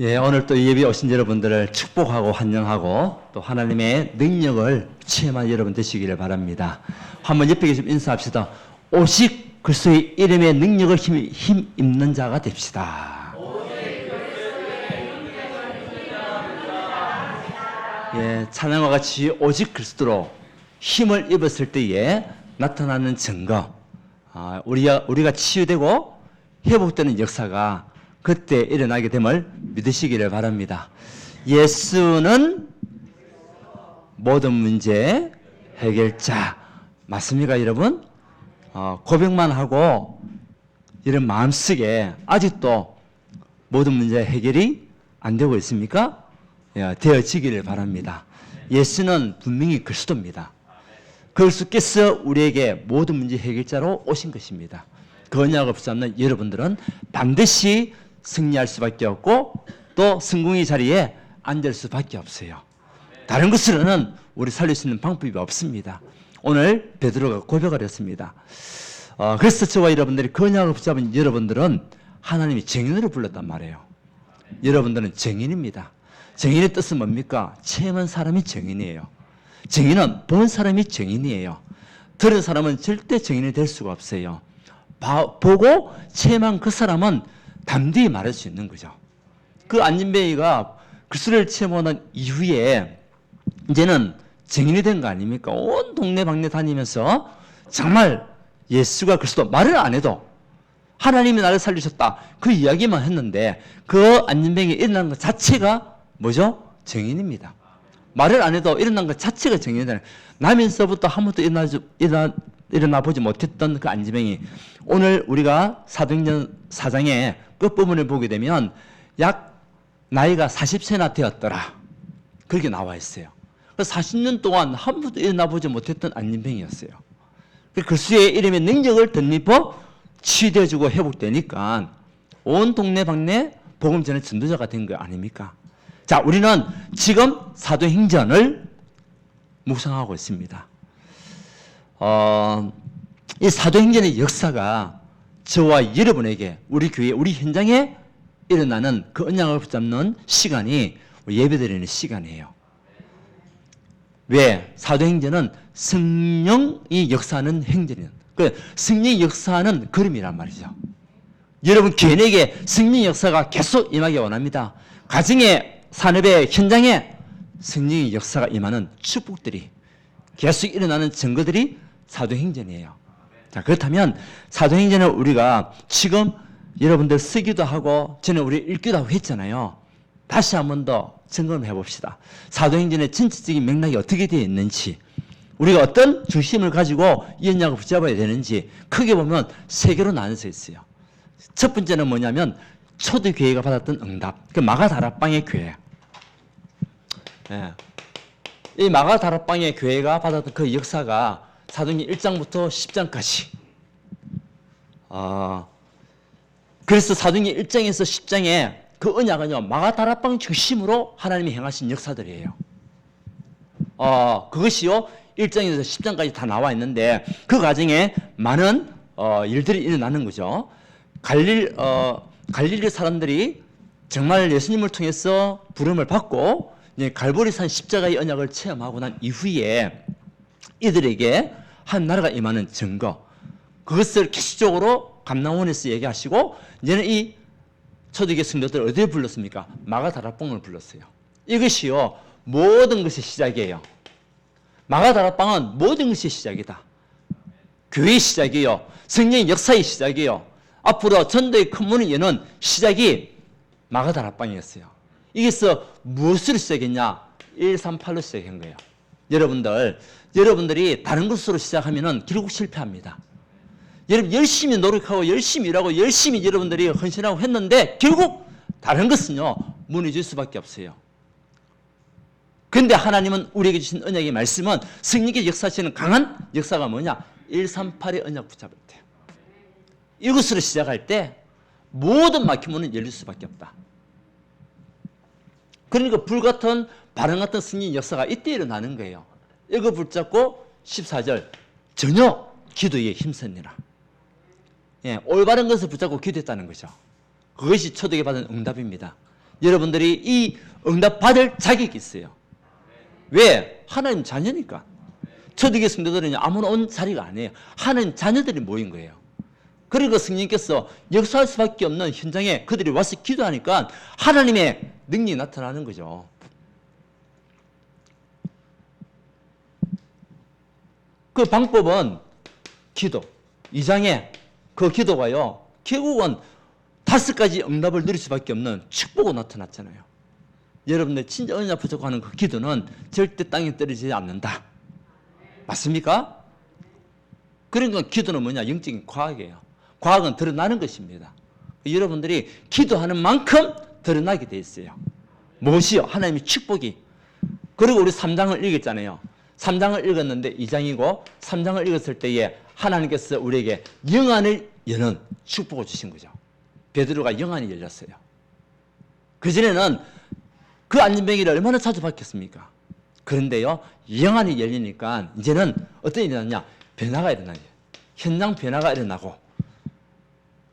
예, 오늘 또 예배 오신 여러분들을 축복하고 환영하고 또 하나님의 능력을 체험한 여러분 되시기를 바랍니다. 한번 옆에 계시면 인사합시다. 오직 그리스도의 이름의 능력을 힘 입는 자가 됩시다. 예, 찬양과 같이 오직 그리스도로 힘을 입었을 때에 나타나는 증거, 우리가 치유되고 회복되는 역사가 그때 일어나게 됨을 믿으시기를 바랍니다. 예수는 모든 문제 해결자 맞습니까, 여러분? 고백만 하고 이런 마음속에 아직도 모든 문제 해결이 안 되고 있습니까? 되어지기를 바랍니다. 예수는 분명히 그리스도입니다. 그리스도께서 우리에게 모든 문제 해결자로 오신 것입니다. 그 언약을 붙잡는 여러분들은 반드시 승리할 수밖에 없고 또 성공의 자리에 앉을 수밖에 없어요. 다른 것으로는 우리 살릴 수 있는 방법이 없습니다. 오늘 베드로가 고백을 했습니다. 그래서 저와 여러분들이 그 언약을 붙잡은 여러분들은 하나님이 증인으로 불렀단 말이에요. 여러분들은 증인입니다. 증인의 뜻은 뭡니까? 체험한 사람이 증인이에요. 증인은 본 사람이 증인이에요. 들은 사람은 절대 증인이 될 수가 없어요. 보고 체험한 그 사람은 담대히 말할 수 있는 거죠. 그 안진뱅이가 그리스도를 체험한 이후에 이제는 증인이 된 거 아닙니까? 온 동네 방네 다니면서 정말 예수가 그리스도 말을 안 해도 하나님이 나를 살리셨다 그 이야기만 했는데 그 안진뱅이 일어난 것 자체가 뭐죠? 증인입니다. 말을 안 해도 일어난 것 자체가 증인이다. 나면서부터 한 번도 일어나 보지 못했던 그 안진뱅이, 오늘 우리가 사도행전 4장의 끝부분을 보게 되면 약 나이가 40세나 되었더라 그렇게 나와 있어요. 40년 동안 한 번도 일어나 보지 못했던 안진뱅이였어요. 그리스도의 이름의 능력을 덧입어 치유되어주고 회복되니까 온 동네 방네 복음 전의 전도자가 된 거 아닙니까? 자, 우리는 지금 사도행전을 묵상하고 있습니다. 이 사도행전의 역사가 저와 여러분에게 우리 교회, 우리 현장에 일어나는 그 언약을 붙잡는 시간이 예배드리는 시간이에요. 왜? 사도행전은 성령이 역사하는 행전이에요. 성령의 역사하는 걸음이란 말이죠. 여러분 교인에게 성령의 역사가 계속 임하기 원합니다. 가정의 산업의 현장에 성령의 역사가 임하는 축복들이 계속 일어나는 증거들이 사도행전이에요. 자, 그렇다면 사도행전을 우리가 지금 여러분들 쓰기도 하고 전에 우리 읽기도 하고 했잖아요. 다시 한 번 더 점검해 봅시다. 사도행전의 전체적인 맥락이 어떻게 되어 있는지, 우리가 어떤 중심을 가지고 이 언약을 붙잡아야 되는지 크게 보면 세 개로 나눠져 있어요. 첫 번째는 뭐냐면 초대교회가 받았던 응답, 그 마가다락방의 교회. 이 마가다락방의 교회가 받았던 그 역사가 사도행전 1장부터 10장까지. 그래서 사도행전 1장에서 10장에 그 언약은요, 마가다락방 중심으로 하나님이 행하신 역사들이에요. 그것이요, 1장에서 10장까지 다 나와 있는데 그 과정에 많은 일들이 일어나는 거죠. 갈릴리 사람들이 정말 예수님을 통해서 부름을 받고 갈보리산 십자가의 언약을 체험하고 난 이후에 이들에게 한 나라가 임하는 증거, 그것을 계시적으로 감람원에서 얘기하시고 이제는 이 초대교회 성도들을 어디에 불렀습니까? 마가다락방을 불렀어요. 이것이요, 모든 것의 시작이에요. 마가다락방은 모든 것의 시작이다. 교회의 시작이에요. 성령의 역사의 시작이에요. 앞으로 전도의 큰 문을 여는 시작이 마가다락방이었어요. 이게서 무엇으로 시작했냐? 138로 시작한 거예요. 여러분들이 다른 것으로 시작하면은 결국 실패합니다. 여러분 열심히 노력하고 열심히 일하고 열심히 여러분들이 헌신하고 했는데 결국 다른 것은요, 무너질 수밖에 없어요. 그런데 하나님은 우리에게 주신 언약의 말씀은 성령의 역사하시는 강한 역사가 뭐냐? 138의 언약 붙잡을 때, 이것으로 시작할 때 모든 막힌 문은 열릴 수밖에 없다. 그러니까 불같은 바람 같은 성령의 역사가 이때 일어나는 거예요. 이거 붙잡고 14절 전혀 기도에 힘쓰니라. 올바른 것을 붙잡고 기도했다는 거죠. 그것이 초대교회 받은 응답입니다. 여러분들이 이 응답 받을 자격이 있어요. 왜? 하나님 자녀니까. 초대교회 성도들은 아무나 온 자리가 아니에요. 하나님 자녀들이 모인 거예요. 그리고 성령께서 역사할 수밖에 없는 현장에 그들이 와서 기도하니까 하나님의 능력이 나타나는 거죠. 그 방법은 기도. 2장에 그 기도가요, 결국은 5가지 응답을 누릴 수밖에 없는 축복으로 나타났잖아요. 여러분들 진짜 은혜 앞에서 하는 그 기도는 절대 땅에 떨어지지 않는다. 맞습니까? 그러니까 기도는 뭐냐? 영적인 과학이에요. 과학은 드러나는 것입니다. 여러분들이 기도하는 만큼 드러나게 돼 있어요. 무엇이요? 하나님의 축복이. 그리고 우리 3장을 읽었잖아요. 3장을 읽었는데 2장이고 3장을 읽었을 때에 하나님께서 우리에게 영안을 여는 축복을 주신 거죠. 베드로가 영안이 열렸어요. 그전에는 그 안전뱅이를 얼마나 자주 봤겠습니까? 그런데요, 영안이 열리니까 이제는 어떤 일이 일어나냐? 변화가 일어나요. 현장 변화가 일어나고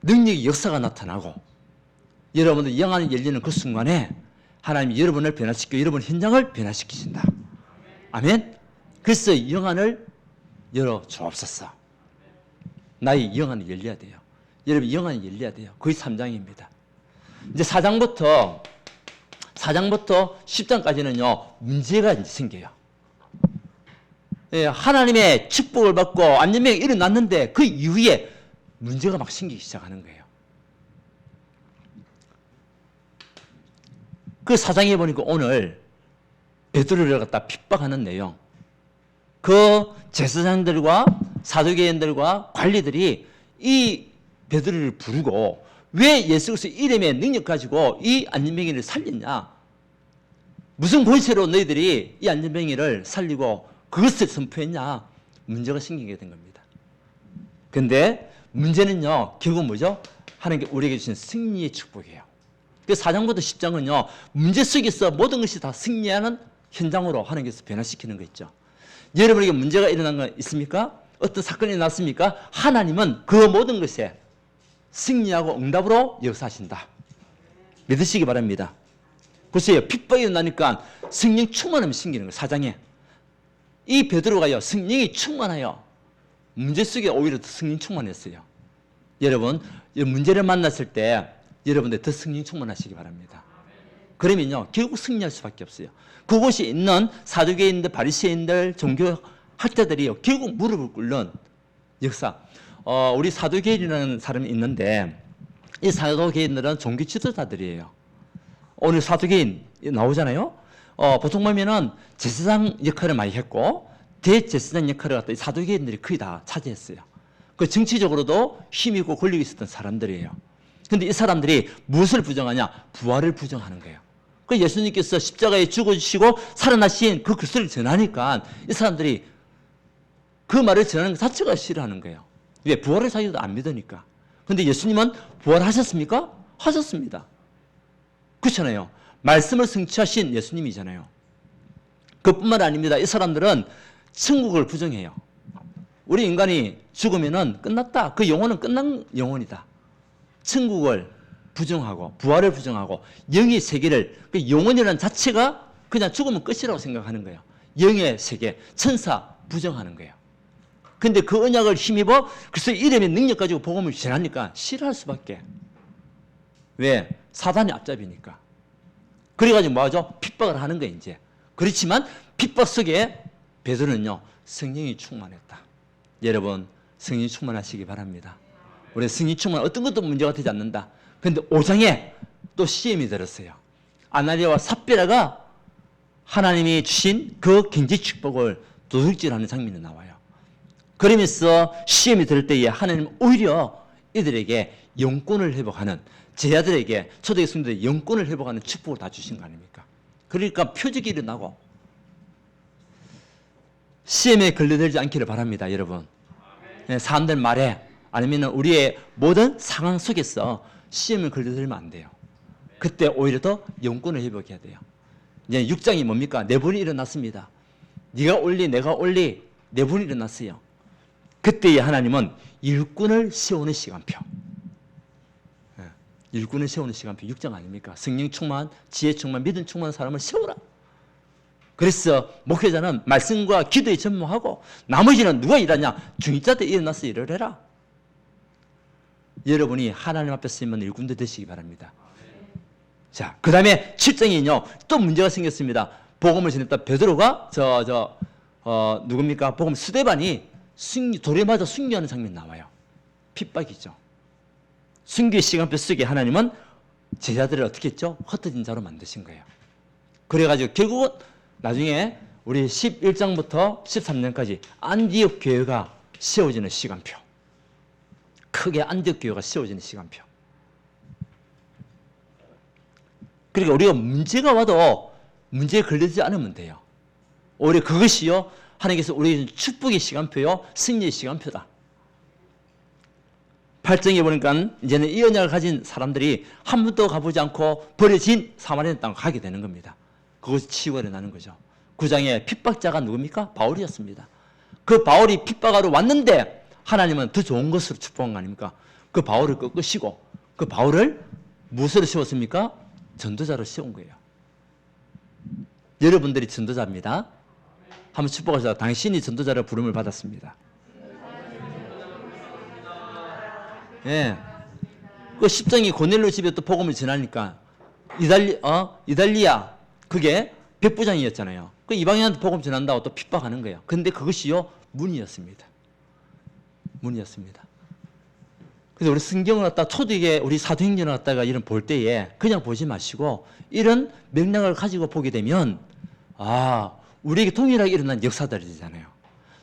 능력의 역사가 나타나고 여러분들 영안이 열리는 그 순간에 하나님이 여러분을 변화시키고 여러분 현장을 변화시키신다. 아멘. 그래서 영안을 열어 주옵소서. 나의 영안이 열려야 돼요. 여러분 영안이 열려야 돼요. 그게 3장입니다. 이제 4장부터 10장까지는요 문제가 이제 생겨요. 예, 하나님의 축복을 받고 안전병이 일어났는데 그 이후에 문제가 막 생기기 시작하는 거예요. 그 4장에 보니까 오늘 베드로를 갖다 핍박하는 내용, 그 제사장들과 사두개인들과 관리들이 이 베드로를 부르고 왜 예수 그리스도 이름의 능력 가지고 이 안전병이를 살렸냐? 무슨 권세로 너희들이 이 안전병이를 살리고 그것을 선포했냐? 문제가 생기게 된 겁니다. 그런데 문제는요, 결국 뭐죠? 하나님께 우리에게 주신 승리의 축복이에요. 그 4장부터 10장은요, 문제 속에서 모든 것이 다 승리하는 현장으로 하나님께서 변화시키는 거 있죠. 여러분에게 문제가 일어난 거 있습니까? 어떤 사건이 났습니까? 하나님은 그 모든 것에 승리하고 응답으로 역사하신다. 믿으시기 바랍니다. 보세요. 핍박이 일어나니까 성령 충만함이 생기는 거예요. 4장에. 이 베드로가요, 성령이 충만하여 문제 속에 오히려 더 성령 충만했어요. 여러분, 문제를 만났을 때 여러분들 더 성령 충만하시기 바랍니다. 그러면요, 결국 승리할 수밖에 없어요. 그곳이 있는 사두개인들, 바리새인들, 종교 학자들이요, 결국 무릎을 꿇는 역사. 우리 사두개인이라는 사람이 있는데 이 사두개인들은 종교 지도자들이에요. 오늘 사두개인 나오잖아요. 보통 보면은 제사장 역할을 많이 했고 대제사장 역할을 갖다 이 사두개인들이 거의 다 차지했어요. 그 정치적으로도 힘이 있고 권력이 있었던 사람들이에요. 그런데 이 사람들이 무엇을 부정하냐? 부활을 부정하는 거예요. 그 예수님께서 십자가에 죽어주시고 살아나신 그 그리스도를 전하니까 이 사람들이 그 말을 전하는 것 자체가 싫어하는 거예요. 왜? 부활을 자기도 안 믿으니까. 그런데 예수님은 부활하셨습니까? 하셨습니다. 그렇잖아요. 말씀을 성취하신 예수님이잖아요. 그뿐만 아닙니다. 이 사람들은 천국을 부정해요. 우리 인간이 죽으면은 끝났다. 그 영혼은 끝난 영혼이다. 천국을 부정하고 부활을 부정하고 영의 세계를, 그 영혼이라는 자체가 그냥 죽으면 끝이라고 생각하는 거예요. 영의 세계, 천사 부정하는 거예요. 근데 그 언약을 힘입어 그래서 이름의 능력 가지고 복음을 전하니까 싫어할 수밖에. 왜? 사단이 앞잡이니까. 그래가지고 뭐하죠? 핍박을 하는 거예요, 이제. 그렇지만 핍박 속에 베드로는요, 성령이 충만했다. 여러분, 성령이 충만하시기 바랍니다. 우리 성령이 충만, 어떤 것도 문제가 되지 않는다. 그런데 5장에 또 시험이 들었어요. 아나니아와 삽비라가 하나님이 주신 그 경제 축복을 도둑질하는 장면이 나와요. 그러면서 시험이 들을 때에 하나님 오히려 이들에게 영권을 회복하는, 제자들에게, 초대교회 성도들에게 영권을 회복하는 축복을 다 주신 거 아닙니까? 그러니까 표적이 일어나고 시험에 걸려들지 않기를 바랍니다, 여러분. 사람들 말에 아니면 우리의 모든 상황 속에서 시험에 걸려들면 안 돼요. 그때 오히려 더 영권을 회복해야 돼요. 이제 6장이 뭡니까? 내분이 일어났습니다. 네가 올리, 내가 올리, 내분이 일어났어요. 그때에 하나님은 일꾼을 세우는 시간표. 일꾼을 세우는 시간표 6장 아닙니까? 성령 충만, 지혜 충만, 믿음 충만한 사람을 세우라. 그래서 목회자는 말씀과 기도에 전무하고 나머지는 누가 일하냐? 중직자 때 일어나서 일을 해라. 여러분이 하나님 앞에 쓰이면 일꾼도 되시기 바랍니다. 자, 그 다음에 7장에는요 또 문제가 생겼습니다. 복음을 전했다 베드로가 누굽니까? 복음 스데반이 돌에 맞아 순교하는 장면 나와요. 핍박이죠. 순교의 시간표 속에 하나님은 제자들을 어떻게 했죠? 흩어진 자로 만드신 거예요. 그래가지고 결국은 나중에 우리 11장부터 13장까지 안디옥 교회가 세워지는 시간표. 크게 안디옥 교회가 세워지는 시간표. 그러니까 우리가 문제가 와도 문제에 걸리지 않으면 돼요. 오히려 그것이요 하나님께서 우리에게 축복의 시간표요, 승리의 시간표다. 8장에 보니까 이제는 이 언약을 가진 사람들이 한 번도 가보지 않고 버려진 사마리아 땅을 가게 되는 겁니다. 그것이 치유가 일어나는 거죠. 9장에 핍박자가 누굽니까? 바울이었습니다. 그 바울이 핍박하러 왔는데 하나님은 더 좋은 것으로 축복한 거 아닙니까? 그 바울을 꺾으시고 그 바울을 무엇으로 세웠습니까? 전도자로 세운 거예요. 여러분들이 전도자입니다. 한번 축복하시다. 당신이 전도자로 부름을 받았습니다. 예. 그 10장이 고넬료 집에 또 복음을 전하니까 이달리아 그게 백부장이었잖아요. 그 이방인한테 복음 전한다고 또 핍박하는 거예요. 근데 그것이요 문이었습니다. 문이었습니다. 그래서 우리 성경을 갖다 초대에 우리 사도행전을 갖다가 이런 볼 때에 그냥 보지 마시고 이런 맥락을 가지고 보게 되면 우리에게 동일하게 일어난 역사들이잖아요.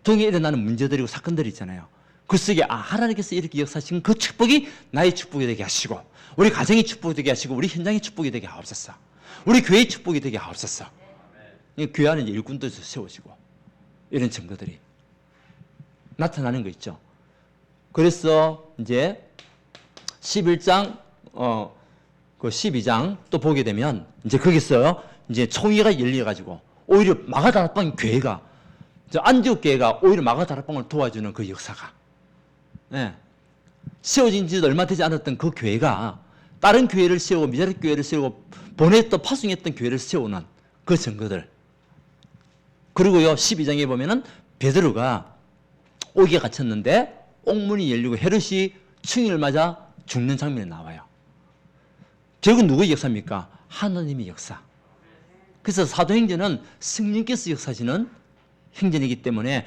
동일하게 일어나는 문제들이고 사건들이 있잖아요. 그 속에 하나님께서 이렇게 역사하신 그 축복이 나의 축복이 되게 하시고 우리 가정의 축복이 되게 하시고 우리 현장의 축복이 되게 하옵소서. 우리 교회의 축복이 되게 하옵소서. 교회 안에 일꾼도 세우시고 이런 증거들이 나타나는 거 있죠. 그래서 이제 11장 그 12장 또 보게 되면 이제 거기서 이제 총회가 열려 가지고 오히려 마가다락방 교회가 안디옥 교회가 오히려 마가다락방을 도와주는 그 역사가 세워진 지도 얼마 되지 않았던 그 교회가 다른 교회를 세우고 미자립 교회를 세우고 보냈던 파송했던 교회를 세우는 그 증거들. 그리고요 12장에 보면은 베드로가 옥에 갇혔는데 옥문이 열리고 헤롯이 충인을 맞아 죽는 장면이 나와요. 결국 누구의 역사입니까? 하나님의 역사. 그래서 사도행전은 성령께서 역사하시는 행전이기 때문에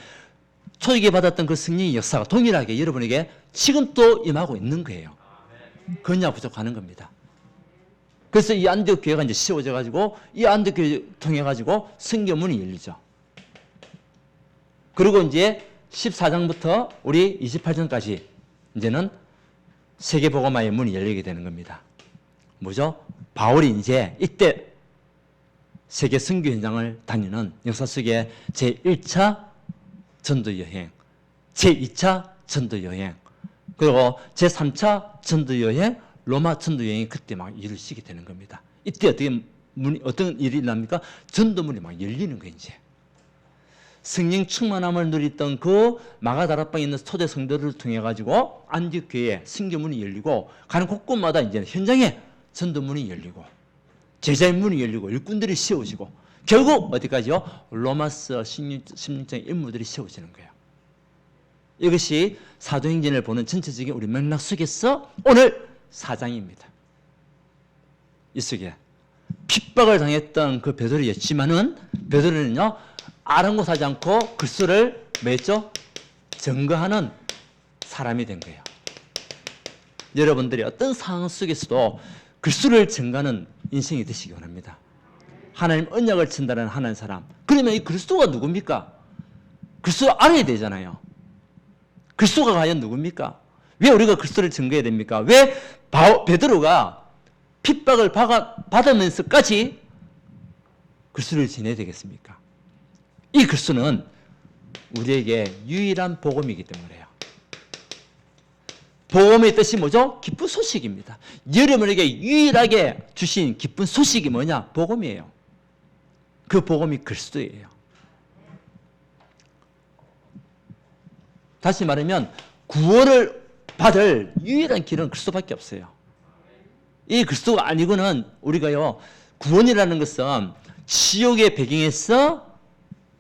초대교회 받았던 그 성령의 역사가 동일하게 여러분에게 지금 또 임하고 있는 거예요. 그러냐 부족하는 겁니다. 그래서 이 안디옥 교회가 이제 세워져 가지고 이 안디옥 교회 통해 가지고 성경문이 열리죠. 그리고 이제 14장부터 우리 28장까지 이제는 세계복음화의 문이 열리게 되는 겁니다. 뭐죠? 바울이 이제 이때 세계 선교 현장을 다니는 역사 속에 제1차 전도 여행, 제2차 전도 여행, 그리고 제3차 전도 여행, 로마 전도 여행이 그때 막 이루어지게 되는 겁니다. 이때 어떤 일이 일어납니까? 전도문이 막 열리는 거예요, 이제. 성령 충만함을 누렸던 그 마가다락방에 있는 초대 성도들을 통해 가지고 안디옥 교회에 선교문이 열리고 가는 곳곳마다 이제 현장에 전도문이 열리고 제자의 문이 열리고 일꾼들이 세워지고 결국 어디까지요? 로마서 16장 인물들이 세워지는 거예요. 이것이 사도행전을 보는 전체적인 우리 맥락 속에서 오늘 4장입니다. 이 속에 핍박을 당했던 그 베드로였지만은 베드로는요 아랑곳하지 않고 글쓰를 맺죠 증거하는 사람이 된 거예요. 여러분들이 어떤 상황 속에서도 글쓰를 증거하는 인생이 되시기 원합니다. 하나님 언약을 전달하는 하나님 사람. 그러면 이 그리스도가 누굽니까? 그리스도 알아야 되잖아요. 그리스도가 과연 누굽니까? 왜 우리가 그리스도를 증거해야 됩니까? 왜 베드로가 핍박을 받으면서까지 그리스도를 지내야 되겠습니까? 이 그리스도는 우리에게 유일한 복음이기 때문에요. 복음의 뜻이 뭐죠? 기쁜 소식입니다. 여러분에게 유일하게 주신 기쁜 소식이 뭐냐? 복음이에요. 그 복음이 그리스도예요. 다시 말하면 구원을 받을 유일한 길은 그리스도밖에 없어요. 이 그리스도가 아니고는 우리가요, 구원이라는 것은 지옥의 배경에서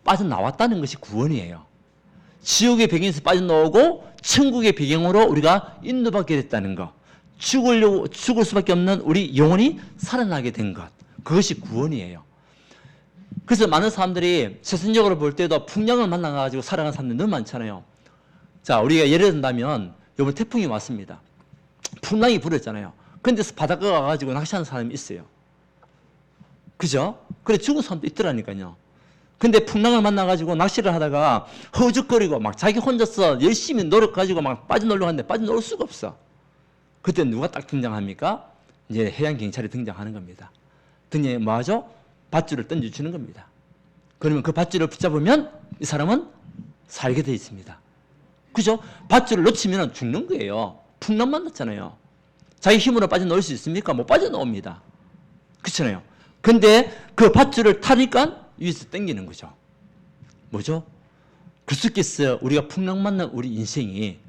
빠져나왔다는 것이 구원이에요. 지옥의 배경에서 빠져나오고 천국의 배경으로 우리가 인도받게 됐다는 것. 죽을 수밖에 없는 우리 영혼이 살아나게 된 것. 그것이 구원이에요. 그래서 많은 사람들이 세상적으로 볼 때도 풍랑을 만나가지고 살아가는 사람들이 너무 많잖아요. 자, 우리가 예를 든다면 이번 태풍이 왔습니다. 풍랑이 불었잖아요. 근데 바닷가 가가지고 낚시하는 사람이 있어요. 그죠? 그래 죽은 사람도 있더라니까요. 근데 풍랑을 만나가지고 낚시를 하다가 허우적거리고 막 자기 혼자서 열심히 노력가지고 막 빠져놀려고 하는데 빠져놀 수가 없어. 그때 누가 딱 등장합니까? 이제 해양경찰이 등장하는 겁니다. 등장해 뭐 하죠? 밧줄을 던져주는 겁니다. 그러면 그 밧줄을 붙잡으면 이 사람은 살게 돼 있습니다. 그죠? 밧줄을 놓치면 죽는 거예요. 풍랑 만났잖아요. 자기 힘으로 빠져나올 수 있습니까? 못 빠져나옵니다. 그렇잖아요. 근데 그 밧줄을 타니까 위에서 당기는 거죠. 뭐죠? 그리스도께서 우리가 풍랑 만난 우리 인생이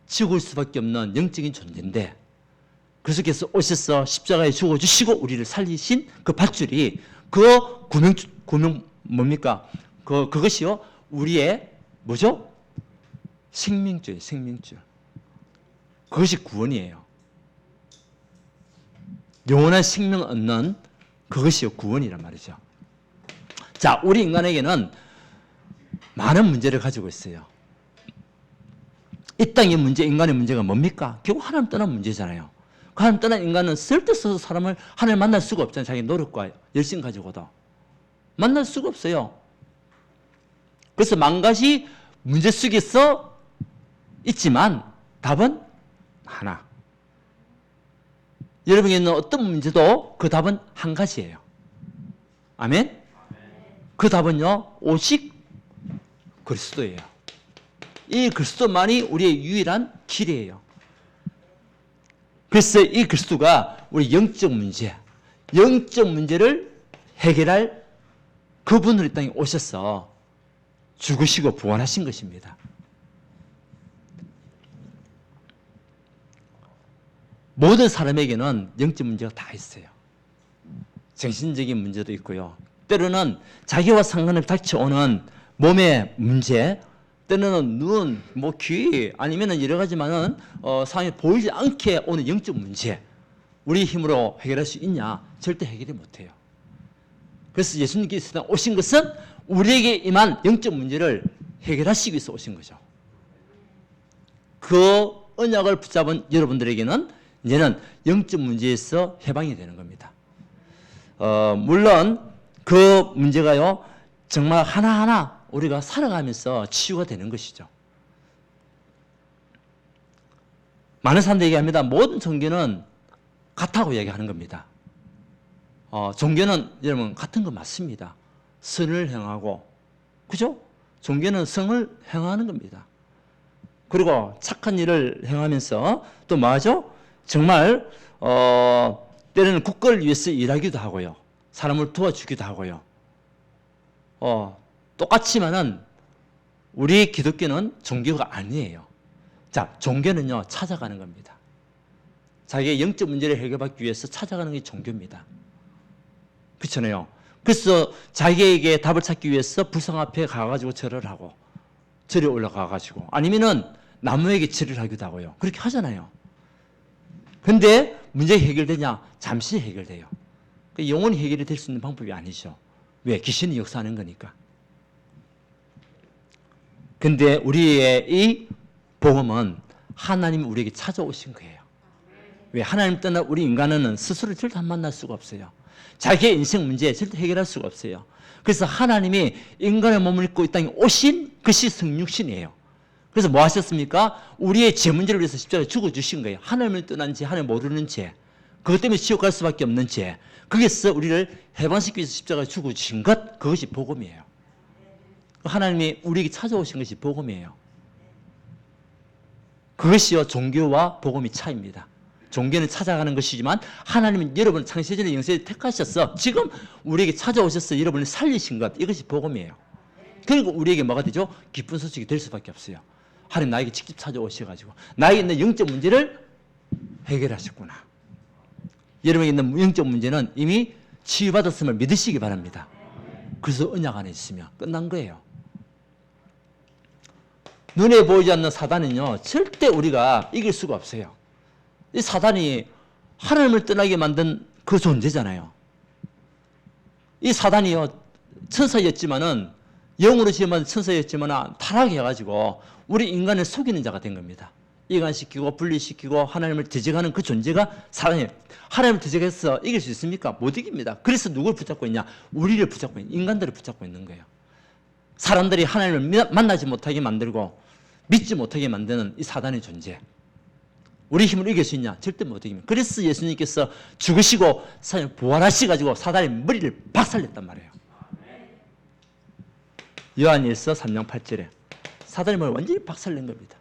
죽을 수밖에 없는 영적인 존재인데 그리스도께서 오셔서 십자가에 죽어주시고 우리를 살리신 그 밧줄이 그 구명 뭡니까? 그것이요 우리의 뭐죠? 생명줄이에요. 생명줄. 그것이 구원이에요. 영원한 생명을 얻는 그것이요 구원이란 말이죠. 자, 우리 인간에게는 많은 문제를 가지고 있어요. 이 땅의 문제, 인간의 문제가 뭡니까? 결국 하나님 떠난 문제잖아요. 그 하나님 떠난 인간은 쓸데없어서 사람을 하나님 만날 수가 없잖아요. 자기 노력과 열심 가지고도. 만날 수가 없어요. 그래서 만 가지 문제 속에서 있지만 답은 하나. 여러분이 있는 어떤 문제도 그 답은 한 가지예요. 아멘? 그 답은요, 오직 그리스도예요. 이 그리스도만이 우리의 유일한 길이에요. 그래서 이 그리스도가 우리 영적 문제를 해결할 그분으로 이 땅에 오셔서 죽으시고 부활하신 것입니다. 모든 사람에게는 영적 문제가 다 있어요. 정신적인 문제도 있고요. 때로는 자기와 상관없이 닥쳐오는 몸의 문제, 때로는 눈, 귀, 아니면 여러 가지만은 상황이 보이지 않게 오는 영적 문제, 우리 힘으로 해결할 수 있냐? 절대 해결이 못해요. 그래서 예수님께서 오신 것은 우리에게 임한 영적 문제를 해결하시기 위해서 오신 거죠. 그 언약을 붙잡은 여러분들에게는 이제는 영적 문제에서 해방이 되는 겁니다. 물론 그 문제가요, 정말 하나하나 우리가 살아가면서 치유가 되는 것이죠. 많은 사람들이 얘기합니다. 모든 종교는 같다고 얘기하는 겁니다. 종교는 여러분 같은 거 맞습니다. 선을 행하고, 그죠? 종교는 성을 행하는 겁니다. 그리고 착한 일을 행하면서 또 뭐하죠? 정말 때로는 국가를 위해서 일하기도 하고요. 사람을 도와주기도 하고요. 똑같지만은 우리 기독교는 종교가 아니에요. 자, 종교는요 찾아가는 겁니다. 자기의 영적 문제를 해결받기 위해서 찾아가는 게 종교입니다. 그렇잖아요. 그래서 자기에게 답을 찾기 위해서 불상 앞에 가가지고 절을 하고, 절에 올라가가지고, 아니면은 나무에게 절을 하기도 하고요. 그렇게 하잖아요. 근데 문제 해결되냐? 잠시 해결돼요. 영원히 해결이 될 수 있는 방법이 아니죠. 왜? 귀신이 역사하는 거니까. 근데 우리의 이 복음은 하나님이 우리에게 찾아오신 거예요. 왜? 하나님 떠나 우리 인간은 스스로 절대 만날 수가 없어요. 자기의 인생 문제 절대 해결할 수가 없어요. 그래서 하나님이 인간의 몸을 입고 이 땅에 오신 것이 성육신이에요. 그래서 뭐 하셨습니까? 우리의 죄 문제를 위해서 십자가에 죽어주신 거예요. 하나님을 떠난 죄, 하나님을 모르는 죄, 그것 때문에 지옥 갈 수밖에 없는 죄, 거기서 우리를 해방시키기 위해서 십자가에 죽어주신 것, 그것이 복음이에요. 하나님이 우리에게 찾아오신 것이 복음이에요. 그것이요 종교와 복음의 차이입니다. 종교는 찾아가는 것이지만 하나님은 여러분 창세전에 영세에 택하셔서 지금 우리에게 찾아오셔서 여러분을 살리신 것, 이것이 복음이에요. 그리고 우리에게 뭐가 되죠? 기쁜 소식이 될 수밖에 없어요. 하나님 나에게 직접 찾아오셔가지고 나에게 있는 영적 문제를 해결하셨구나. 여러분에게 있는 영적 문제는 이미 치유받았음을 믿으시기 바랍니다. 그래서 언약 안에 있으면 끝난 거예요. 눈에 보이지 않는 사단은요, 절대 우리가 이길 수가 없어요. 이 사단이 하나님을 떠나게 만든 그 존재잖아요. 이 사단이요, 천사였지만은, 영으로 지어만 천사였지만 타락해가지고 우리 인간을 속이는 자가 된 겁니다. 이간시키고 분리시키고 하나님을 대적하는 그 존재가 사단이에요. 하나님을 대적해서 이길 수 있습니까? 못 이깁니다. 그래서 누굴 붙잡고 있냐? 우리를 붙잡고 있는, 인간들을 붙잡고 있는 거예요. 사람들이 하나님을 만나지 못하게 만들고 믿지 못하게 만드는 이 사단의 존재. 우리 힘으로 이길 수 있냐? 절대 못 이깁니다. 그래서 예수님께서 죽으시고 부활하셔가지고 사단의 머리를 박살냈단 말이에요. 요한일서 3장 8절에 사단의 머리를 완전히 박살낸 겁니다.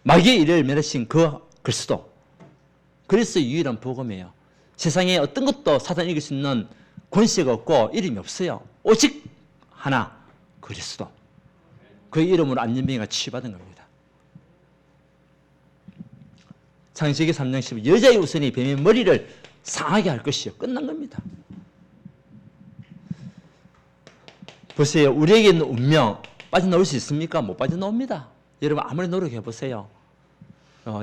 마귀의 일을 멸하신 그 그리스도. 그래서 유일한 복음이에요. 세상에 어떤 것도 사단을 이길 수 있는 권세가 없고 이름이 없어요. 오직 하나, 그리스도. 그 이름으로 안전병이가 치유받은 겁니다. 창세기 3장 10절 여자의 우선이 뱀의 머리를 상하게 할 것이요. 끝난 겁니다. 보세요. 우리에게 있는 운명 빠져나올 수 있습니까? 못 빠져나옵니다. 여러분 아무리 노력해 보세요.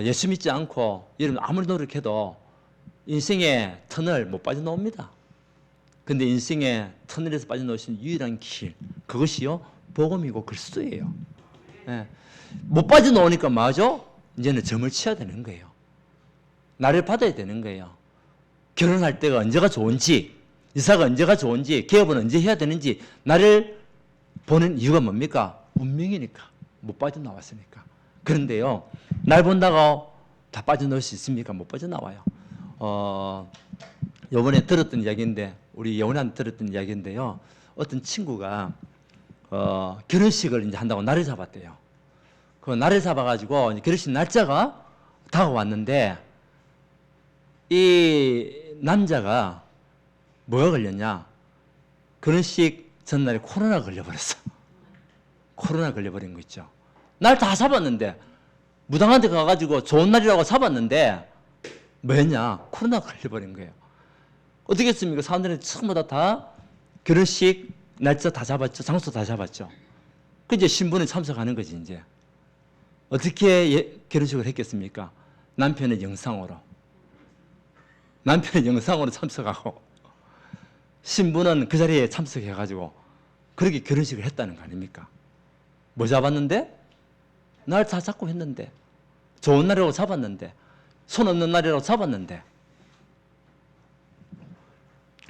예수 믿지 않고 여러분 아무리 노력해도 인생의 터널 못 빠져나옵니다. 근데 인생의 터널에서 빠져나올 수 있는 유일한 길, 그것이요 복음이고 그리스도예요. 예. 못 빠져나오니까 뭐하죠? 이제는 점을 치어야 되는 거예요. 나를 받아야 되는 거예요. 결혼할 때가 언제가 좋은지, 이사가 언제가 좋은지, 개업은 언제 해야 되는지 나를 보는 이유가 뭡니까? 운명이니까. 못 빠져나왔으니까. 그런데요, 날 본다고 다 빠져나올 수 있습니까? 못 빠져나와요. 요번에 들었던 이야기인데, 우리 예원이한테 들었던 이야기인데요, 어떤 친구가 결혼식을 이제 한다고 날을 잡았대요. 그 날을 잡아가지고 결혼식 날짜가 다가왔는데 이 남자가 뭐가 걸렸냐? 결혼식 전날에 코로나 걸려버렸어. 코로나 걸려버린 거 있죠. 날 다 잡았는데 무당한 테 가가지고 좋은 날이라고 잡았는데 뭐였냐? 코로나 걸려버린 거예요. 어떻게 했습니까? 사람들이 전부 다 결혼식 날짜 다 잡았죠. 장소 다 잡았죠. 그 이제 신부는 참석하는 거지 이제. 어떻게 결혼식을 했겠습니까? 남편의 영상으로 참석하고 신부는 그 자리에 참석해가지고 그렇게 결혼식을 했다는 거 아닙니까? 뭐 잡았는데? 날 다 잡고 했는데, 좋은 날이라고 잡았는데, 손 없는 날이라고 잡았는데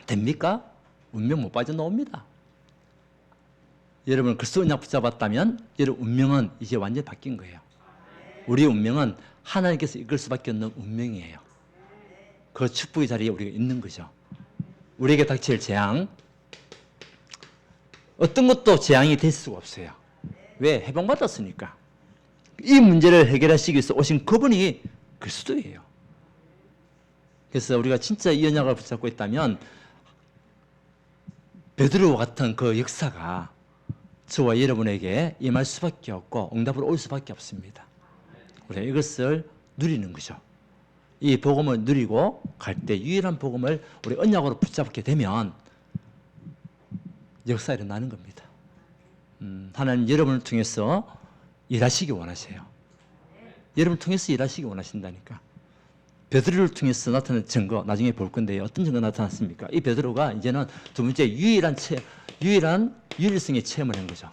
됩니까? 운명 못 빠져나옵니다. 여러분 그리스도 언약 붙잡았다면 여러분 운명은 이제 완전히 바뀐 거예요. 우리의 운명은 하나님께서 이끌 수밖에 없는 운명이에요. 그 축복의 자리에 우리가 있는 거죠. 우리에게 닥칠 재앙, 어떤 것도 재앙이 될 수가 없어요. 왜? 해방받았으니까. 이 문제를 해결하시기 위해서 오신 그분이 그리스도예요. 그래서 우리가 진짜 이 언약을 붙잡고 있다면 베드로와 같은 그 역사가 저와 여러분에게 임할 수밖에 없고 응답으로 올 수밖에 없습니다. 우리가 이것을 누리는 거죠. 이 복음을 누리고 갈 때 유일한 복음을 우리 언약으로 붙잡게 되면 역사가 일어나는 겁니다. 하나님 여러분을 통해서 일하시기 원하세요. 여러분을 통해서 일하시기 원하신다니까. 베드로를 통해서 나타난 증거 나중에 볼 건데요. 어떤 증거 나타났습니까? 이 베드로가 이제는 두 번째 유일성의 체험을 한 거죠.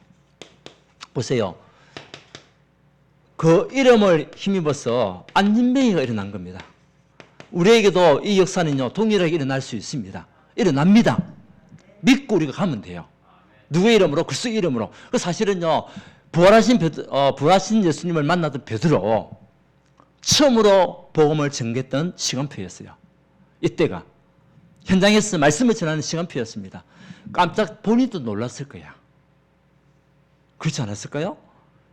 보세요. 그 이름을 힘입어서 안진뱅이가 일어난 겁니다. 우리에게도 이 역사는요 동일하게 일어날 수 있습니다. 일어납니다. 믿고 우리가 가면 돼요. 누구의 이름으로? 그리스도 이름으로. 그 사실은요 부활하신 예수님을 만나던 베드로 처음으로 복음을 전개했던 시간표였어요. 이때가 현장에서 말씀을 전하는 시간표였습니다. 깜짝 본인도 놀랐을 거야. 그렇지 않았을까요?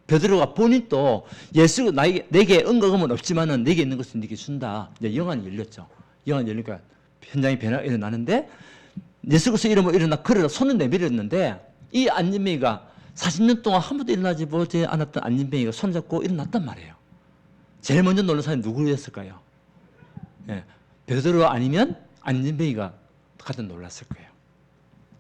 베드로가 본인도 예수 내게 은거금은 없지만은 내게 있는 것을 네게 준다. 이제 영안이 열렸죠. 영안이 열리니까 현장에 변화가 일어나는데 예수 그리스도 이름으로 일어나 걸으라 손을 내밀었는데 이 안진뱅이가 40년 동안 한 번도 일어나지 보지 않았던 안진뱅이가 손잡고 일어났단 말이에요. 제일 먼저 놀란 사람이 누구였을까요? 예, 베드로 아니면 안진뱅이가 가장 놀랐을 거예요.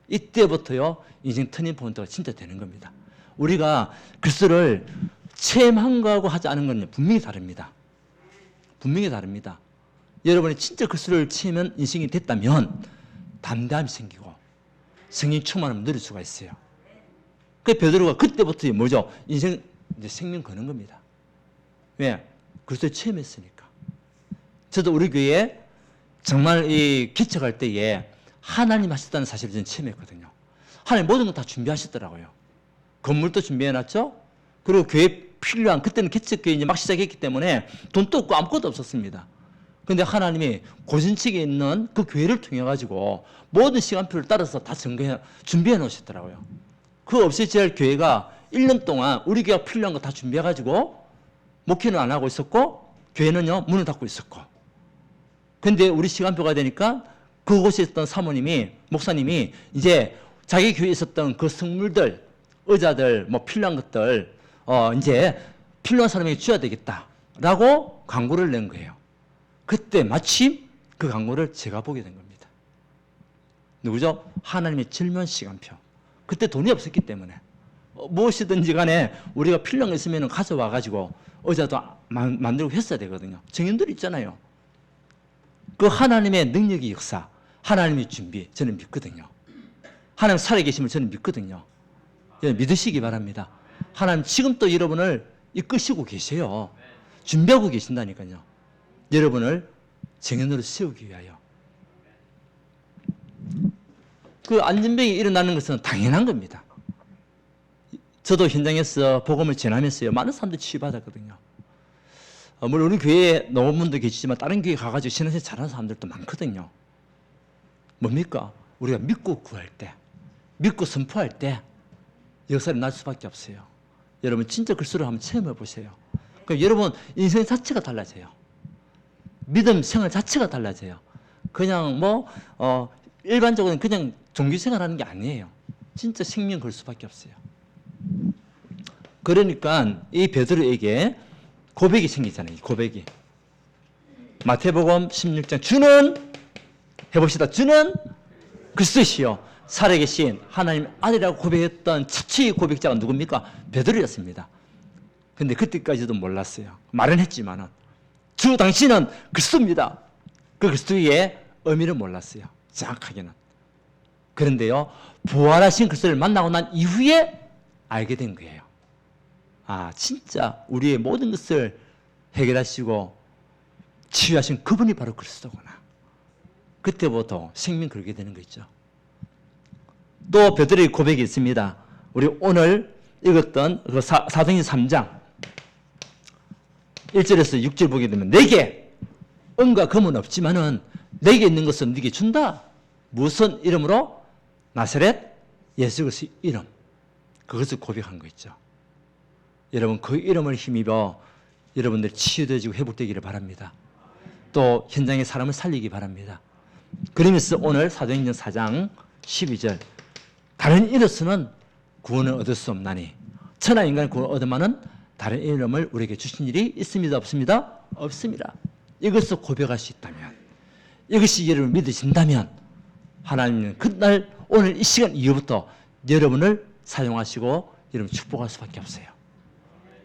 이때부터요 인생 터닝 포인트가 진짜 되는 겁니다. 우리가 그리스도를 체험한 거하고 하지 않은 건 분명히 다릅니다. 분명히 다릅니다. 여러분이 진짜 그리스도를 체험한 인생이 됐다면 담대함이 생기고 성령 충만함을 누릴 수가 있어요. 그 베드로가 그때부터 뭐죠? 인생 이제 생명 거는 겁니다. 왜? 그리스도를 체험했으니까. 저도 우리 교회에 정말 이 개척할 때에 하나님 하셨다는 사실을 저는 체험했거든요. 하나님 모든 걸 다 준비하셨더라고요. 건물도 준비해놨죠. 그리고 교회 필요한 그때는 개척교회 이제 막 시작했기 때문에 돈도 없고 아무것도 없었습니다. 그런데 하나님이 고신측에 있는 그 교회를 통해 가지고 모든 시간표를 따라서 다 준비해 놓으셨더라고요. 그 없이 제 교회가 1년 동안 우리 교회가 필요한 거 다 준비해 가지고 목회는 안 하고 있었고 교회는요 문을 닫고 있었고. 근데 우리 시간표가 되니까 그곳에 있었던 사모님이 목사님이 이제 자기 교회에 있었던 그 성물들 의자들 뭐 필요한 것들 이제 필요한 사람에게 줘야 되겠다라고 광고를 낸 거예요. 그때 마침 그 광고를 제가 보게 된 겁니다. 누구죠? 하나님의 질문 시간표. 그때 돈이 없었기 때문에 무엇이든지 간에 우리가 필요한 거 있으면 가져와 가지고 의자도 만들고 했어야 되거든요. 증인들 있잖아요. 그 하나님의 능력의 역사, 하나님의 준비 저는 믿거든요. 하나님 살아계심을 저는 믿거든요. 믿으시기 바랍니다. 하나님 지금 또 여러분을 이끄시고 계세요. 준비하고 계신다니까요. 여러분을 증인으로 세우기 위하여. 그 안진병이 일어나는 것은 당연한 겁니다. 저도 현장에서 복음을 전하면서요 많은 사람들이 치유받았거든요. 물론 우리 교회에 농업분도 계시지만 다른 교회 가가지고 신앙생활 잘하는 사람들도 많거든요. 뭡니까? 우리가 믿고 구할 때, 믿고 선포할 때 역사를 날 수밖에 없어요. 여러분 진짜 그리스도를 한번 체험해 보세요. 그럼 여러분 인생 자체가 달라져요. 믿음 생활 자체가 달라져요. 그냥 일반적으로는 그냥 종교생활하는 게 아니에요. 진짜 생명 걸 수밖에 없어요. 그러니까 이 베드로에게 고백이 생기잖아요. 고백이. 마태복음 16장 주는 해봅시다. 주는 그리스도시요 살아계신 하나님 아들이라고 고백했던 최초의 고백자가 누굽니까? 베드로였습니다. 근데 그때까지도 몰랐어요. 말은 했지만은 주 당신은 그리스도입니다. 그 그리스도의 의미를 몰랐어요. 정확하게는. 그런데요 부활하신 그리스도를 만나고 난 이후에 알게 된 거예요. 아 진짜 우리의 모든 것을 해결하시고 치유하신 그분이 바로 그리스도구나. 그때부터 생명 걸게 되는 거 있죠. 또 베드로의 고백이 있습니다. 우리 오늘 읽었던 그 사도행전 3장 1절에서 6절 보게 되면 내게 은과 금은 없지만은 내게 있는 것은 네게 준다. 무슨 이름으로? 나사렛 예수 그리스도의 이름. 그것을 고백한 거 있죠. 여러분 그 이름을 힘입어 여러분들 치유되어지고 회복되기를 바랍니다. 또 현장의 사람을 살리기 바랍니다. 그러면서 오늘 사도행전 4장 12절 다른 이로서는 구원을 얻을 수 없나니 천하 인간의 구원을 얻으면은 다른 이름을 우리에게 주신 일이 있습니다 없습니다? 없습니다. 이것을 고백할 수 있다면 이것이 여러분을 믿으신다면 하나님은 그날 오늘 이 시간 이후부터 여러분을 사용하시고 여러분 축복할 수밖에 없어요.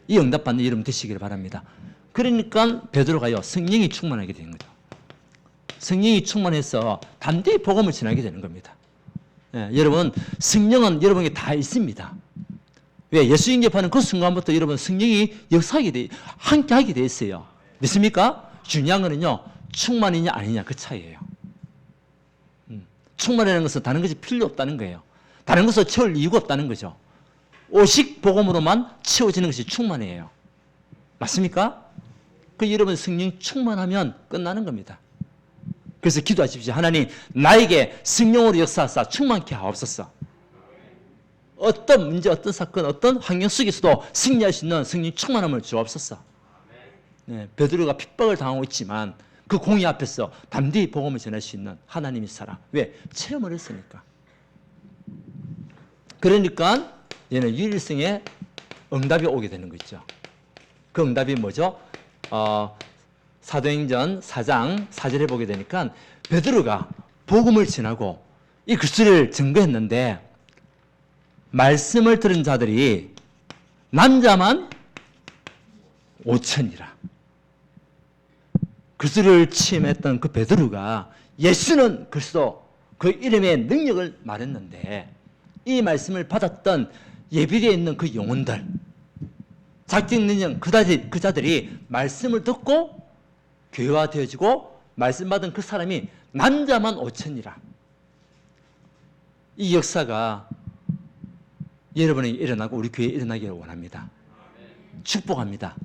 이 응답받는 여러분 되시기를 바랍니다. 그러니까 베드로가요 성령이 충만하게 되는 거죠. 성령이 충만해서 담대히 복음을 전하게 되는 겁니다. 여러분 성령은 여러분에게 다 있습니다. 왜? 예수 영접하는 그 순간부터 여러분 성령이 역사하게 함께하게 돼 있어요. 믿습니까? 중요한 거는요 충만이냐 아니냐 그 차이예요. 충만이라는 것은 다른 것이 필요 없다는 거예요. 다른 것을 채울 이유가 없다는 거죠. 오직 복음으로만 채워지는 것이 충만이에요. 맞습니까? 그 여러분 성령 충만하면 끝나는 겁니다. 그래서 기도하십시오. 하나님 나에게 성령으로 역사하사 충만케 하옵소서. 어떤 문제, 어떤 사건, 어떤 환경 속에서도 승리할 수 있는 성령 충만함을 주옵소서. 네, 베드로가 핍박을 당하고 있지만 그 공의 앞에서 담대히 복음을 전할 수 있는 하나님의 사랑. 왜? 체험을 했으니까. 그러니까 얘는 유일성에 응답이 오게 되는 거 있죠. 그 응답이 뭐죠? 사도행전 4장 4절에 보게 되니까 베드로가 복음을 전하고 이 그리스도를 증거했는데 말씀을 들은 자들이 남자만 5천이라. 그리스도를 취임했던 그 베드로가 예수는 그리스도 그 이름의 능력을 말했는데 이 말씀을 받았던 예비되어 있는 그 영혼들, 작정 능력 그 자들이 말씀을 듣고 교회화되어지고 말씀 받은 그 사람이 남자만 5천이라. 이 역사가 여러분에게 일어나고 우리 교회에 일어나기를 원합니다. 축복합니다.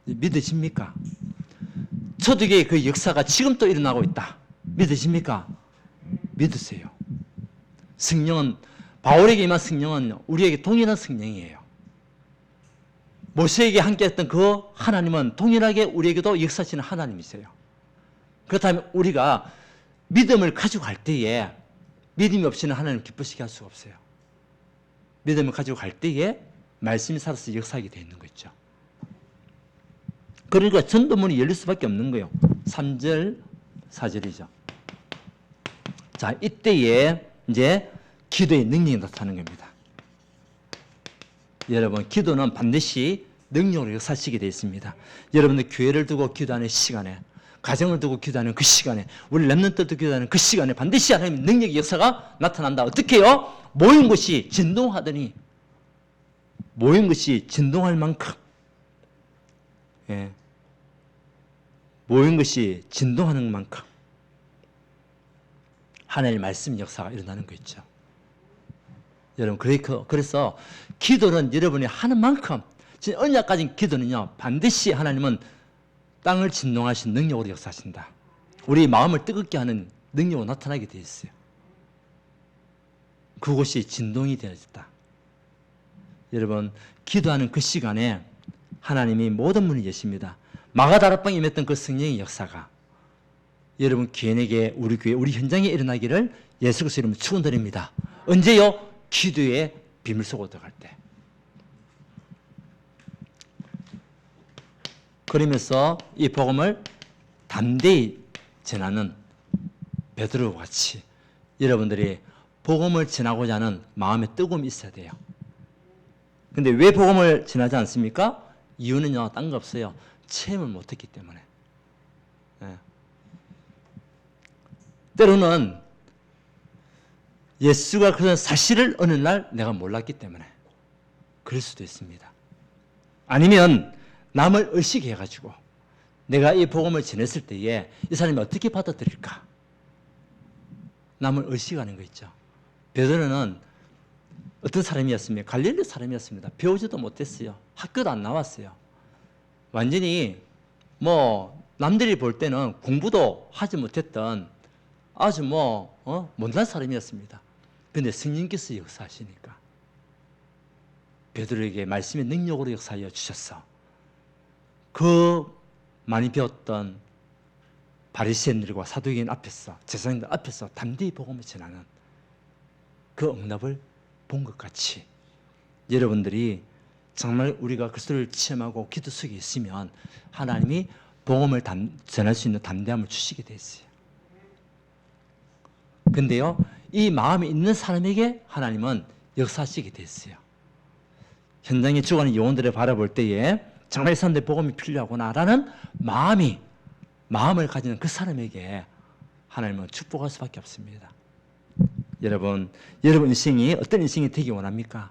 믿으십니까? 초대교회의 그 역사가 지금 또 일어나고 있다. 믿으십니까? 믿으세요. 성령은, 바울에게 임한 성령은 우리에게 동일한 성령이에요. 모세에게 함께 했던 그 하나님은 동일하게 우리에게도 역사하시는 하나님이세요. 그렇다면 우리가 믿음을 가지고 갈 때에 믿음이 없이는 하나님을 기쁘시게 할 수가 없어요. 믿음을 가지고 갈 때에 말씀이 살아서 역사하게 되어 있는 거죠. 그러니까 전도문이 열릴 수밖에 없는 거예요. 3절, 4절이죠. 자, 이때에 이제 기도의 능력이 나타나는 겁니다. 여러분, 기도는 반드시 능력으로 역사하시게 되어 있습니다. 여러분들 교회를 두고 기도하는 시간에, 가정을 두고 기도하는 그 시간에, 우리 렘넌트도 기도하는 그 시간에 반드시 하나님의 능력의 역사가 나타난다. 어떻게 해요? 모인 것이 진동하더니, 모인 것이 진동할 만큼, 예, 모인 것이 진동하는 만큼 하나님의 말씀 역사가 일어나는 거 있죠. 여러분, 그래서 기도는 여러분이 하는 만큼, 언약 가진 기도는요, 반드시 하나님은 땅을 진동하신 능력으로 역사하신다. 우리 마음을 뜨겁게 하는 능력으로 나타나게 되어 있어요. 그것이 진동이 되어졌다. 여러분, 기도하는 그 시간에 하나님이 모든 문을 여십니다. 마가다락방에 임했던 그 성령의 역사가 여러분 교인에게, 우리 교회, 우리 현장에 일어나기를 예수 그리스도 이름으로 축원드립니다. 언제요? 기도의 비밀 속으로 들어갈 때. 그러면서 이 복음을 담대히 전하는 베드로와 같이 여러분들이 복음을 전하고자 하는 마음의 뜨거움이 있어야 돼요. 근데 왜 복음을 전하지 않습니까? 이유는요, 딴 거 없어요. 체험을 못했기 때문에. 네. 때로는 예수가 그런 사실을 어느 날 내가 몰랐기 때문에 그럴 수도 있습니다. 아니면 남을 의식해 가지고 내가 이 복음을 전했을 때에 이 사람이 어떻게 받아들일까? 남을 의식하는 거 있죠. 베드로는 어떤 사람이었습니까? 갈릴리 사람이었습니다. 배우지도 못했어요. 학교도 안 나왔어요. 완전히 남들이 볼 때는 공부도 하지 못했던 아주 못난 사람이었습니다. 그런데 성령께서 역사하시니까 베드로에게 말씀의 능력으로 역사하여 주셨어. 그 많이 배웠던 바리새인들과 사두개인 앞에서, 제사장들 앞에서 담대히 복음을 전하는 그 응답을 본 것 같이 여러분들이 정말 우리가 그리스도를 체험하고 기도 속에 있으면 하나님이 복음을 전할 수 있는 담대함을 주시게 돼 있어요. 근데요, 이 마음이 있는 사람에게 하나님은 역사하시게 돼 있어요. 현장에 죽어가는 영혼들을 바라볼 때에 정말 이 사람들의 복음이 필요하구나라는 마음을 가지는 그 사람에게 하나님은 축복할 수밖에 없습니다. 여러분 인생이 어떤 인생이 되기 원합니까?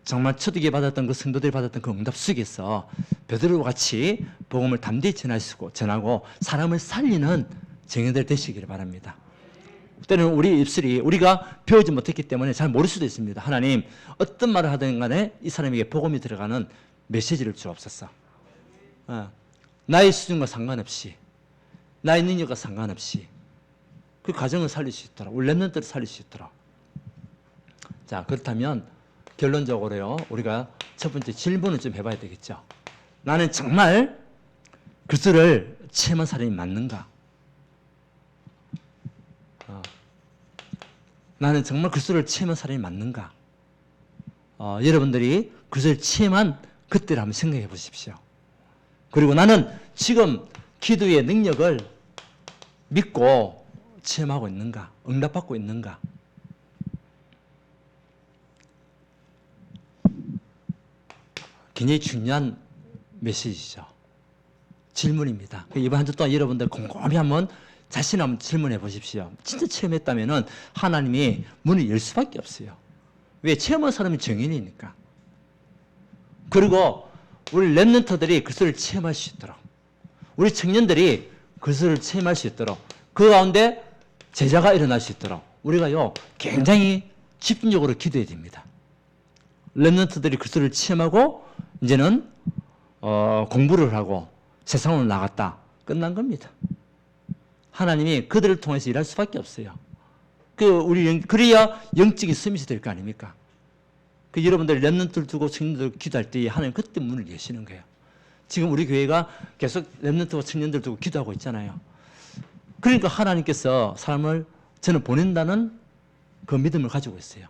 정말 초대교회 받았던 그 성도들이 받았던 그 응답 속에서 베드로와 같이 복음을 담대히 전하고 사람을 살리는 증인들 되시기를 바랍니다. 때로는 우리 입술이 우리가 배우지 못했기 때문에 잘 모를 수도 있습니다. 하나님, 어떤 말을 하든 간에 이 사람에게 복음이 들어가는 메시지를 주옵소서. 나의 수준과 상관없이, 나의 능력과 상관없이 그 가정을 살릴 수 있도록, 우리 렘넌트를 살릴 수 있도록. 자, 그렇다면 결론적으로요, 우리가 첫 번째 질문을 좀 해봐야 되겠죠. 나는 정말 그리스도를 체험한 사람이 맞는가? 나는 정말 그리스도를 체험한 사람이 맞는가? 여러분들이 그리스도를 체험한 그때를 한번 생각해 보십시오. 그리고 나는 지금 기도의 능력을 믿고 체험하고 있는가? 응답받고 있는가? 굉장히 중요한 메시지죠. 질문입니다. 이번 한 주 동안 여러분들 곰곰이 한번 자신 한번 질문해 보십시오. 진짜 체험했다면 하나님이 문을 열 수밖에 없어요. 왜? 체험한 사람이 정인이니까. 그리고 우리 랩런터들이 그것을 체험할 수 있도록, 우리 청년들이 그것을 체험할 수 있도록, 그 가운데 제자가 일어날 수 있도록 우리가요 굉장히 집중적으로 기도해야 됩니다. 랩런트들이 그것을 체험하고 이제는 공부를 하고 세상으로 나갔다. 끝난 겁니다. 하나님이 그들을 통해서 일할 수밖에 없어요. 그래야 영적인 서밋이 될 거 아닙니까? 여러분들 랩런트를 두고 청년들 기도할 때 하나님 그때 문을 여시는 거예요. 지금 우리 교회가 계속 랩런트와 청년들 두고 기도하고 있잖아요. 그러니까 하나님께서 사람을 저는 보낸다는 그 믿음을 가지고 있어요.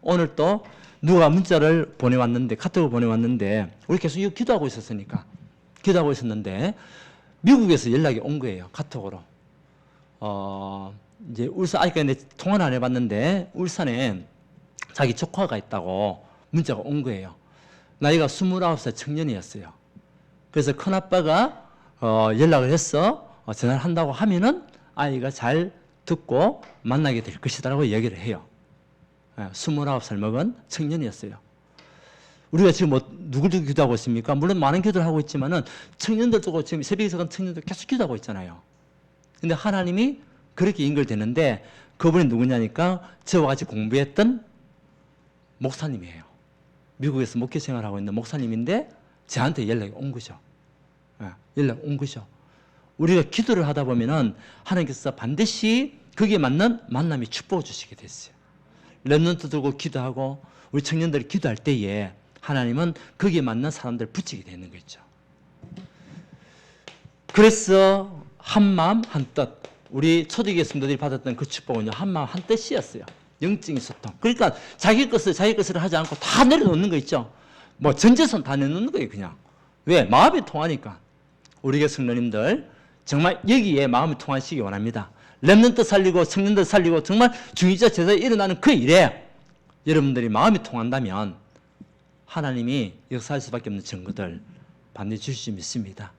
오늘 또 누가 문자를 보내왔는데, 카톡을 보내왔는데, 우리 계속 이거 기도하고 있었으니까, 기도하고 있었는데, 미국에서 연락이 온 거예요, 카톡으로. 이제 울산, 아직까지 통화는 안 해봤는데, 울산에 자기 조카가 있다고 문자가 온 거예요. 나이가 29살 청년이었어요. 그래서 큰아빠가 연락을 해서 전화를 한다고 하면은 아이가 잘 듣고 만나게 될 것이다라고 얘기를 해요. 29살 먹은 청년이었어요. 우리가 지금 누굴 두고 기도하고 있습니까? 물론 많은 기도를 하고 있지만은 청년들 두고 지금 새벽에서 간 청년들 계속 기도하고 있잖아요. 근데 하나님이 그렇게 연결되는데 그분이 누구냐니까 저와 같이 공부했던 목사님이에요. 미국에서 목회 생활하고 있는 목사님인데 저한테 연락이 온 거죠. 연락 온 거죠. 우리가 기도를 하다 보면은 하나님께서 반드시 거기에 맞는 만남이 축복을 주시게 됐어요. 랩런트 두고 기도하고 우리 청년들이 기도할 때에 하나님은 거기에 맞는 사람들을 붙이게 되는 거죠. 그래서 한마음 한뜻, 우리 초대교회 성도들이 받았던 그 축복은요 한마음 한뜻이었어요. 영적인 소통. 그러니까 자기 것을 하지 않고 다 내려놓는 거 있죠. 뭐 전재산 다 내놓는 거예요 그냥. 왜? 마음이 통하니까. 우리 교회 성도님들 정말 여기에 마음이 통하시기 원합니다. 랩런트 살리고 청년들 살리고 정말 중위자 제사에 일어나는 그 일에 여러분들이 마음이 통한다면 하나님이 역사할 수밖에 없는 증거들 반드시 주실 줄 믿습니다.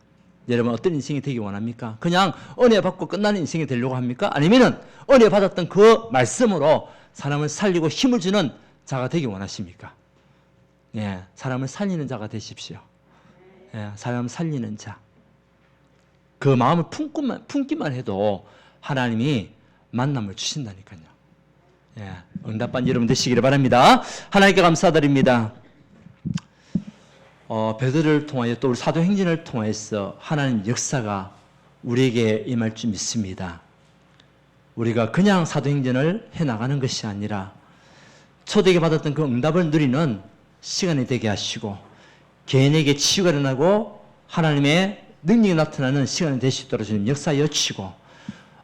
여러분 어떤 인생이 되기 원합니까? 그냥 은혜 받고 끝나는 인생이 되려고 합니까? 아니면은 은혜 받았던 그 말씀으로 사람을 살리고 힘을 주는 자가 되기 원하십니까? 예, 사람을 살리는 자가 되십시오. 예, 사람을 살리는 자. 그 마음을 품기만 해도 하나님이 만남을 주신다니까요. 예, 응답받은 여러분 되시기를 바랍니다. 하나님께 감사드립니다. 베드로를 통하여 또 우리 사도행전을 통해서 하나님 역사가 우리에게 임할 줄 믿습니다. 우리가 그냥 사도행전을 해나가는 것이 아니라 초대에게 받았던 그 응답을 누리는 시간이 되게 하시고 개인에게 치유가 일어나고 하나님의 능력이 나타나는 시간이 될 수 있도록 주님 역사하여 주시고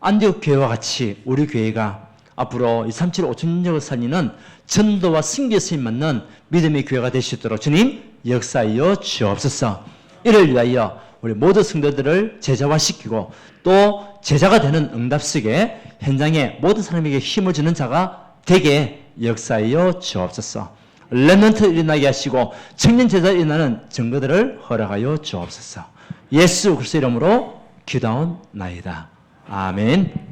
안디옥 교회와 같이 우리 교회가 앞으로 237 5천년역을 살리는 전도와 승리에 쓰임 맞는 믿음의 교회가 될 수 있도록 주님 역사하여 주옵소서. 이를 위하여 우리 모든 성도들을 제자화시키고 또 제자가 되는 응답 속에 현장에 모든 사람에게 힘을 주는 자가 되게 역사하여 주옵소서. 렘넌트 일어나게 하시고 청년 제자 일어나는 증거들을 허락하여 주옵소서. 예수 그리스도 이름으로 기도하옵나이다. 아멘.